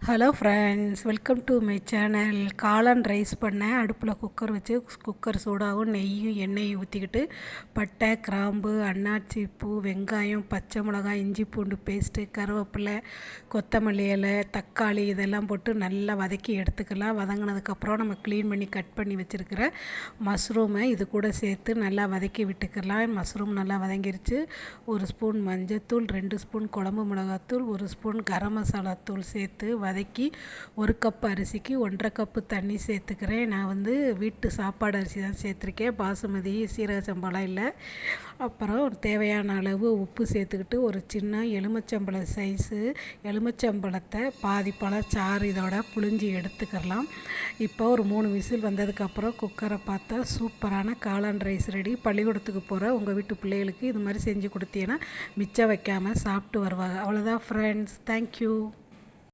Hello friends, welcome to my channel. காளான் rice பண்ணேன். அடுப்பில் குக்கர் வச்சு குக்கர் சூடாகவும் நெய்யும் எண்ணெயும் ஊற்றிக்கிட்டு பட்டை, கிராம்பு, அன்னாச்சி பூ, வெங்காயம், பச்சை மிளகாய், இஞ்சி பூண்டு பேஸ்ட்டு, கருவேப்பிலை, கொத்தமல்லி இலை, தக்காளி இதெல்லாம் போட்டு நல்லா வதக்கி எடுத்துக்கலாம். வதங்கினதுக்கப்புறம் நம்ம க்ளீன் பண்ணி கட் பண்ணி வச்சுருக்கிற மஷ்ரூமை இது கூட சேர்த்து நல்லா வதக்கி விட்டுக்கலாம். மஷ்ரூம் நல்லா வதங்கிருச்சு. 1 ஸ்பூன் மஞ்சத்தூள், 2 ஸ்பூன் குழம்பு மிளகாத்தூள், 1 ஸ்பூன் கரம் மசாலா தூள் சேர்த்து வதக்கி 1 கப் அரிசிக்கு 1.5 கப்பு தண்ணி சேர்த்துக்கிறேன். நான் வீட்டு சாப்பாடு அரிசி தான் சேர்த்துருக்கேன், பாசுமதி சீரக சம்பாலாம் இல்லை. அப்புறம் தேவையான அளவு உப்பு சேர்த்துக்கிட்டு ஒரு சின்ன எலுமிச்சம்பழ சைஸு எலுமிச்சம்பழத்தை பாதி பழச்சாறு இதோட புழிஞ்சி எடுத்துக்கலாம். இப்போ ஒரு 3 விசில் வந்ததுக்கப்புறம் குக்கரை பார்த்தா சூப்பரான காளான் ரைஸ் ரெடி. பள்ளிக்கூடத்துக்கு போகிற உங்கள் வீட்டு பிள்ளைகளுக்கு இது மாதிரி செஞ்சு கொடுத்தீங்கன்னா மிச்சம் வைக்காமல் சாப்பிட்டு வருவாங்க. அவ்வளோதான் ஃப்ரெண்ட்ஸ், தேங்க்யூ.